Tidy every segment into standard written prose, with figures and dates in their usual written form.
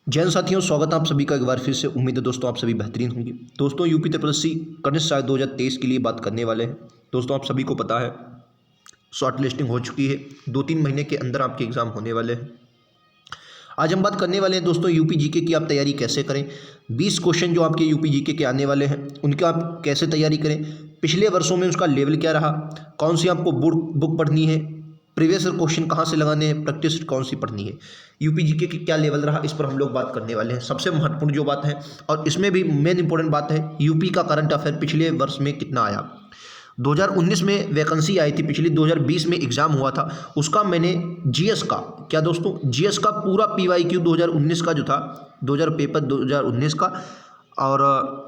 जैन साथियों, स्वागत है आप सभी का एक बार फिर से। उम्मीद है दोस्तों आप सभी बेहतरीन होंगे। दोस्तों यूपी ट्रिपल कनिष्ठ सहायक 2023 के लिए बात करने वाले हैं। दोस्तों आप सभी को पता है शॉर्ट लिस्टिंग हो चुकी है। 2-3 महीने के अंदर आपके एग्ज़ाम होने वाले हैं। आज हम बात करने वाले हैं दोस्तों यूपी जीके की आप तैयारी कैसे करें। 20 क्वेश्चन जो आपके यूपी जीके के आने वाले हैं उनका आप कैसे तैयारी करें, पिछले वर्षों में उसका लेवल क्या रहा, कौन सी आपको बुक पढ़नी है, प्रीवियस क्वेश्चन कहाँ से लगाने हैं, प्रैक्टिस कौन सी पढ़नी है, यूपी जीके की क्या लेवल रहा, इस पर हम लोग बात करने वाले हैं। सबसे महत्वपूर्ण जो बात है और इसमें भी मेन इंपॉर्टेंट बात है, यूपी का करंट अफेयर पिछले वर्ष में कितना आया। 2019 में वैकेंसी आई थी, पिछली 2020 में एग्ज़ाम हुआ था, उसका मैंने जीएस का क्या दोस्तों, जीएस का पूरा पीवाईक्यू 2019 का जो था, 2000 पेपर 2019 का और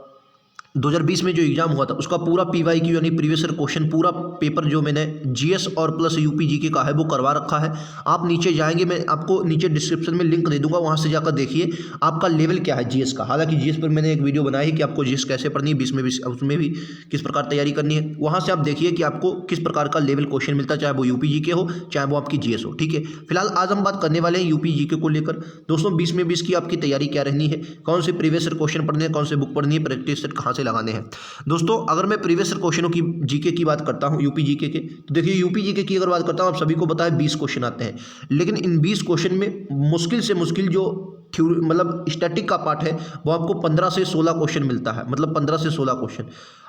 2020 में जो एग्ज़ाम हुआ था उसका पूरा पीवाईक्यू यानी प्रीवियस क्वेश्चन पूरा पेपर जो मैंने जीएस और प्लस यूपी जीके का है वो करवा रखा है। आप नीचे जाएंगे, मैं आपको नीचे डिस्क्रिप्शन में लिंक दे दूंगा, वहां से जाकर देखिए आपका लेवल क्या है जीएस का। हालांकि जीएस पर मैंने एक वीडियो बनाई है कि आपको जीएस कैसे पढ़नी है, 20 में भी उसमें भी किस प्रकार तैयारी करनी है। वहाँ से आप देखिए कि आपको किस प्रकार का लेवल क्वेश्चन मिलता है, चाहे वो यूपी जीके हो चाहे वो आपकी जीएस हो। ठीक है, फिलहाल आज हम बात करने वाले हैं यूपी जीके को लेकर। दोस्तों 20 में 20 की आपकी तैयारी क्या रहनी है, कौन से प्रीवियस क्वेश्चन पढ़ने हैं, कौन से बुक पढ़नी है, प्रैक्टिस सेट कहाँ से लगाने हैं। दोस्तों अगर मैं प्रीवियस क्वेश्चनों की जीके की बात करता हूं यूपी जीके के, तो देखिए यूपी जीके की अगर बात करता हूं, आप सभी को पता है 20 क्वेश्चन आते हैं, लेकिन इन 20 क्वेश्चन में मुश्किल से मुश्किल जो थ्योरी मतलब स्टैटिक का पार्ट है वो आपको 15 से 16 क्वेश्चन मिलता है, मतलब 15 से 16 क्वेश्चन।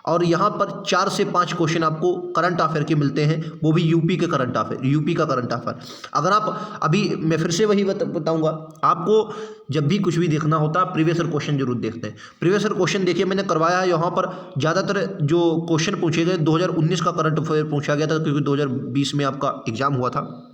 और यहाँ पर 4 से 5 क्वेश्चन आपको करंट अफेयर के मिलते हैं, वो भी यूपी के करंट अफेयर, यूपी का करंट अफेयर। अगर आप अभी मैं फिर से वही बताऊंगा, आपको जब भी कुछ भी देखना होता है प्रीवियस क्वेश्चन जरूर देखते हैं। प्रीवियस क्वेश्चन देखिए मैंने करवाया है, यहाँ पर ज़्यादातर जो क्वेश्चन पूछे गए 2019 का करंट अफेयर पूछा गया था, क्योंकि 2020 में आपका एग्जाम हुआ था,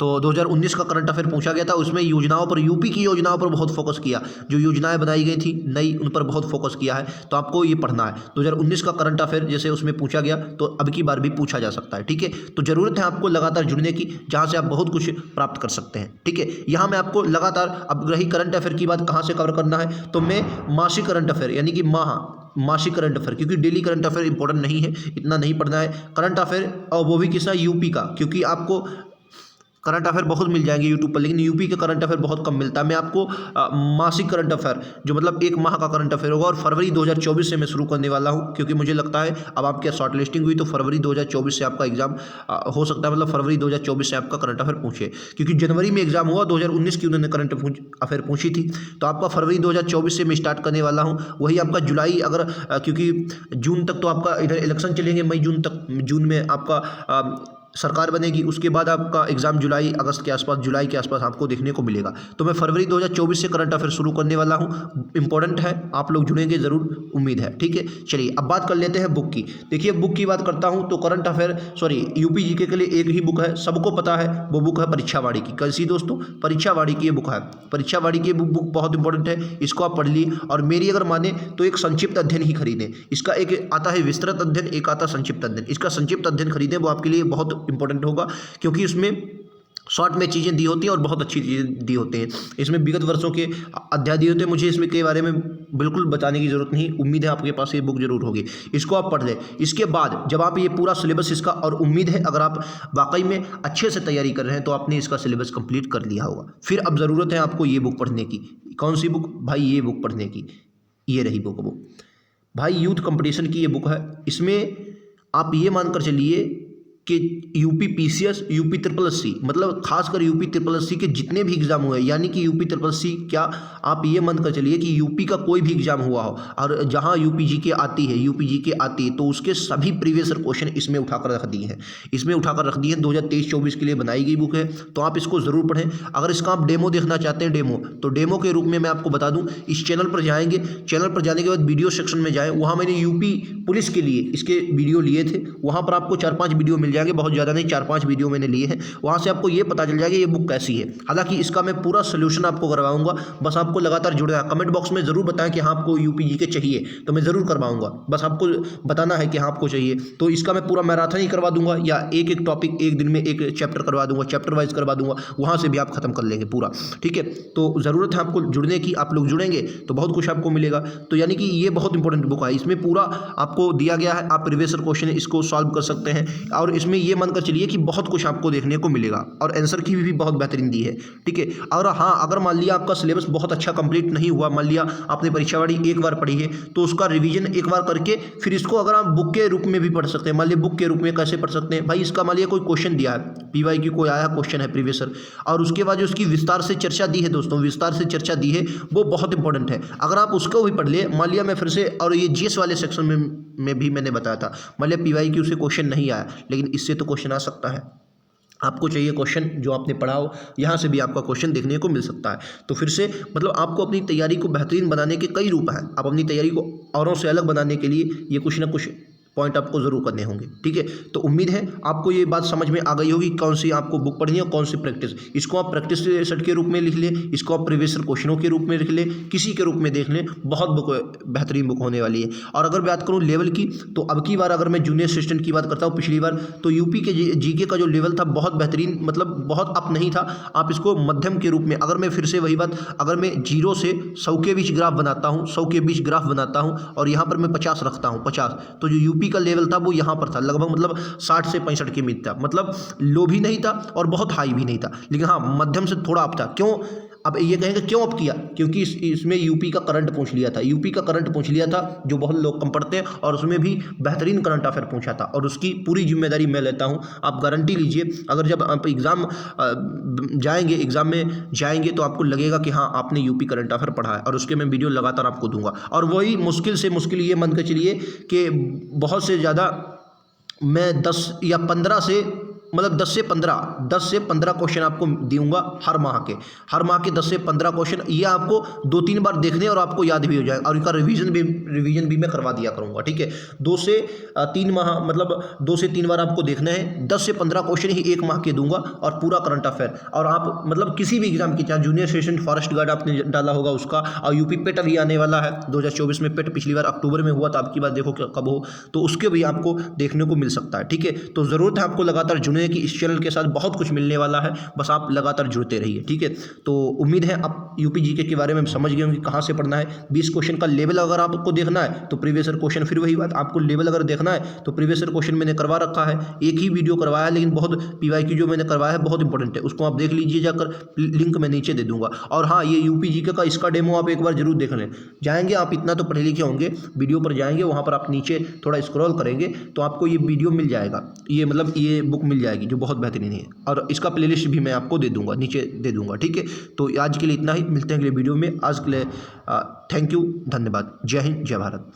तो 2019 का करंट अफेयर पूछा गया था। उसमें योजनाओं पर, यूपी की योजनाओं पर बहुत फोकस किया, जो योजनाएं बनाई गई थी नई उन पर बहुत फोकस किया है, तो आपको ये पढ़ना है। 2019 का करंट अफेयर जैसे उसमें पूछा गया तो अब की बार भी पूछा जा सकता है। ठीक है, तो ज़रूरत है आपको लगातार जुड़ने की, जहाँ से आप बहुत कुछ प्राप्त कर सकते हैं। ठीक है, यहाँ मैं आपको लगातार, अब रही करंट अफेयर की बात कहाँ से कवर करना है, तो मैं मासिक करंट अफेयर यानी कि मासिक करंट अफेयर, क्योंकि डेली करंट अफेयर इंपॉर्टेंट नहीं है, इतना नहीं पढ़ना है करंट अफेयर, और वो भी किसका, यूपी का, क्योंकि आपको करंट अफेयर बहुत मिल जाएंगे यूट्यूब पर, लेकिन यूपी के करंट अफेयर बहुत कम मिलता है। मैं आपको मासिक करंट अफेयर जो मतलब एक माह का करंट अफेयर होगा, और फरवरी 2024 से मैं शुरू करने वाला हूं, क्योंकि मुझे लगता है अब आपकी शॉर्ट लिस्टिंग हुई तो फरवरी 2024 से आपका एग्जाम हो सकता है, मतलब फरवरी 2024 से आपका करंट अफेयर पूछे, क्योंकि जनवरी में एग्जाम हुआ 2019 की उन्होंने करंट अफेयर पूछी थी, तो आपका फरवरी 2024 से मैं स्टार्ट करने वाला हूँ। वही आपका जुलाई, अगर क्योंकि जून तक तो आपका इधर इलेक्शन चलेंगे, मई जून तक, जून में आपका सरकार बनेगी, उसके बाद आपका एग्जाम जुलाई अगस्त के आसपास, जुलाई के आसपास आपको देखने को मिलेगा। तो मैं फरवरी 2024 से करंट अफेयर शुरू करने वाला हूं, इंपॉर्टेंट है, आप लोग जुड़ेंगे ज़रूर, उम्मीद है। ठीक है, चलिए अब बात कर लेते हैं बुक की। देखिए बुक की बात करता हूं तो करंट अफेयर यूपी जीके के लिए एक ही बुक है, सबको पता है, वो बुक है परीक्षावाड़ी की। कैसी दोस्तों, परीक्षावाड़ी की ये बुक है, परीक्षावाड़ी की बुक बहुत इंपॉर्टेंट है, इसको आप पढ़ ली। और मेरी अगर माने तो एक संक्षिप्त अध्ययन ही खरीदें, इसका एक आता है विस्तृत अध्ययन, एक आता संक्षिप्त अध्ययन, इसका संक्षिप्त अध्ययन खरीदें, वो आपके लिए बहुत इंपॉर्टेंट होगा, क्योंकि उसमें शॉर्ट में चीज़ें दी होती हैं और बहुत अच्छी चीज़ें दी होती हैं। इसमें विगत वर्षों के अध्याय दिए होते हैं, मुझे इसमें के बारे में बिल्कुल बताने की ज़रूरत नहीं, उम्मीद है आपके पास ये बुक जरूर होगी, इसको आप पढ़ लें। इसके बाद जब आप ये पूरा सिलेबस इसका, और उम्मीद है अगर आप वाकई में अच्छे से तैयारी कर रहे हैं तो आपने इसका सिलेबस कंप्लीट कर लिया होगा, फिर अब ज़रूरत है आपको ये बुक पढ़ने की। कौन सी बुक भाई, ये बुक पढ़ने की, ये रही बुक, वो भाई यूथ कंपटीशन की ये बुक है। इसमें आप ये मानकर चलिए कि UP PCS, UP triple SC, मतलब खासकर यूपी ट्रिपल एससी के जितने भी एग्जाम हुए, यानी कि यूपी ट्रिपल एससी, क्या आप ये मानकर चलिए कि यूपी का कोई भी एग्जाम हुआ हो और जहां यूपी जीके आती है, यूपी जीके आती है, तो उसके सभी प्रीवियस क्वेश्चन इसमें उठाकर रख दिए हैं, इसमें उठाकर रख दिए हैं। 2023-24 के लिए बनाई गई बुक है, तो आप इसको ज़रूर पढ़ें। अगर इसका आप डेमो देखना चाहते हैं, डेमो, तो डेमो के रूप में मैं आपको बता दूँ, इस चैनल पर जाएंगे, चैनल पर जाने के बाद वीडियो सेक्शन में जाएँ, वहाँ मैंने यूपी पुलिस के लिए इसके वीडियो लिए थे, वहाँ पर आपको 4-5 वीडियो मिल जाएंगे, बहुत ज़्यादा नहीं, 4-5 वीडियो मैंने लिए हैं, वहाँ से आपको ये पता चल जाएगा ये बुक कैसी है। हालांकि इसका मैं पूरा सोल्यूशन आपको करवाऊंगा, बस आपको लगातार जुड़ना है। कमेंट बॉक्स में ज़रूर बताएं कि हाँ आपको यूपी जीके चाहिए, तो मैं ज़रूर करवाऊंगा, बस आपको बताना है कि हाँ आपको चाहिए। तो इसका मैं पूरा मैराथन ही करवा दूंगा, या एक एक टॉपिक एक दिन में एक चैप्टर करवा दूंगा, चैप्टर वाइज करवा दूंगा, वहाँ से भी आप खत्म कर लेंगे पूरा। ठीक है, तो ज़रूरत है आपको जुड़ने की, आप लोग जुड़ेंगे तो बहुत कुछ आपको मिलेगा। तो यानी कि ये बहुत इंपॉर्टेंट बुक है, इसमें पूरा आपको दिया गया है, आप प्रीवियस क्वेश्चन इसको सॉल्व कर सकते हैं, और इसमें ये मानकर चलिए कि बहुत कुछ आपको देखने को मिलेगा और आंसर की भी बहुत बेहतरीन दी है, ठीक है। और हाँ, अगर मान लिया आपका सिलेबस बहुत अच्छा कंप्लीट नहीं हुआ, मान लिया आपने परीक्षावाड़ी एक बार पढ़ी है तो उसका रिवीजन एक बार करके फिर इसको अगर आप बुक के रूप में भी पढ़ सकते हैं। मान लिया बुक के रूप में कैसे पढ़ सकते हैं भाई, इसका मान लिया कोई क्वेश्चन दिया है, PYQ कोई आया क्वेश्चन है प्रीवियस ईयर, और उसके बाद जो उसकी विस्तार से चर्चा दी है दोस्तों, विस्तार से चर्चा दी है, वो बहुत इंपॉर्टेंट है। अगर आप उसको भी पढ़ लिए, मान लिया मैं फिर से, और ये GS वाले सेक्शन में भी मैंने बताया था, मान लिया PYQ से क्वेश्चन नहीं आया, लेकिन इससे तो क्वेश्चन आ सकता है। आपको चाहिए क्वेश्चन जो आपने पढ़ा हो, यहाँ से भी आपका क्वेश्चन देखने को मिल सकता है। तो फिर से मतलब आपको अपनी तैयारी को बेहतरीन बनाने के कई रूप हैं। आप अपनी तैयारी को औरों से अलग बनाने के लिए ये कुछ ना कुछ पॉइंट आपको ज़रूर करने होंगे, ठीक है। तो उम्मीद है आपको ये बात समझ में आ गई होगी कौन सी आपको बुक पढ़नी है और कौन सी प्रैक्टिस। इसको आप प्रैक्टिस सेट के रूप में लिख लें, इसको आप प्रीवियस ईयर क्वेश्चनों के रूप में लिख लें, किसी के रूप में देख लें, बहुत बुक बेहतरीन बुक होने वाली है। और अगर बात करूँ लेवल की, तो अब की बार अगर मैं जूनियर असिस्टेंट की बात करता हूँ, पिछली बार तो यूपी के GK का जो लेवल था बहुत बेहतरीन, मतलब बहुत अप नहीं था। आप इसको मध्यम के रूप में, अगर मैं फिर से वही बात, अगर मैं 0 से 100 के बीच ग्राफ बनाता हूँ, 100 के बीच ग्राफ बनाता हूँ और यहाँ पर मैं 50 रखता हूँ, 50, तो जो यूपी का लेवल था वो यहाँ पर था लगभग, मतलब 60 से 65 के बीच था। मतलब लो भी नहीं था और बहुत हाई भी नहीं था, लेकिन हाँ मध्यम से थोड़ा अप था। क्यों? अब ये कहेंगे क्यों अप किया? क्योंकि इसमें यूपी का करंट पूछ लिया था, यूपी का करंट पूछ लिया था जो बहुत लोग कम पढ़ते हैं, और उसमें भी बेहतरीन करंट अफेयर पूछा था, और उसकी पूरी जिम्मेदारी मैं लेता हूँ। आप गारंटी लीजिए, अगर जब आप एग्ज़ाम जाएंगे, एग्ज़ाम में जाएंगे तो आपको लगेगा कि हाँ आपने यूपी करंट अफेयर पढ़ा है, और उसके मैं वीडियो लगातार आपको दूंगा। और वही मुश्किल से मुश्किल ये मान के चलिए कि बहुत से ज़्यादा मैं 10 या 15 से, मतलब 10 से 15 क्वेश्चन आपको दूंगा हर माह के 10 से 15 क्वेश्चन। ये आपको 2-3 बार देखने और आपको याद भी हो जाएगा, और इनका रिवीजन भी मैं करवा दिया करूंगा, ठीक है। 2 से 3 माह, मतलब 2 से 3 बार आपको देखना है। 10 से 15 क्वेश्चन ही एक माह के दूंगा और पूरा करंट अफेयर। और आप मतलब किसी भी एग्जाम की, चाहे जूनियर असिस्टेंट फॉरेस्ट गार्ड आपने डाला होगा उसका, और यूपी पेट अभी आने वाला है 2024 में, पेट पिछली बार अक्टूबर में हुआ था, आपकी बात देखो कब हो, तो उसके भी आपको देखने को मिल सकता है, ठीक है। तो ज़रूरत है आपको लगातार जुड़ने की, इस चैनल के साथ बहुत कुछ मिलने वाला है, बस आप लगातार जुड़ते रहिए, ठीक है। तो उम्मीद है आप यूपी GK के बारे में समझ गए होंगे कहाँ से पढ़ना है। 20 क्वेश्चन का लेवल अगर आपको देखना है तो प्रीवियस ईयर क्वेश्चन, फिर वही बात, आपको लेवल अगर देखना है तो प्रीवियस ईयर क्वेश्चन मैंने करवा रखा है, एक ही वीडियो करवाया है, लेकिन बहुत PYQ जो मैंने करवाया है बहुत इंपॉर्टेंट है, उसको आप देख लीजिए जाकर, लिंक मैं नीचे दे दूंगा। और हाँ, ये यूपी GK का इसका डेमो आप एक बार जरूर देख लें। जाएंगे आप, इतना तो पढ़े लिखे होंगे, वीडियो पर जाएंगे, वहाँ पर आप नीचे थोड़ा स्क्रॉल करेंगे तो आपको ये वीडियो मिल जाएगा, ये मतलब ये बुक मिल जाएगी जो बहुत बेहतरीन है, और इसका प्लेलिस्ट भी मैं आपको दे दूंगा, नीचे दे दूंगा, ठीक है। तो आज के लिए इतना ही, मिलते हैं अगले वीडियो में। आज के लिए थैंक यू, धन्यवाद, जय हिंद, जय भारत।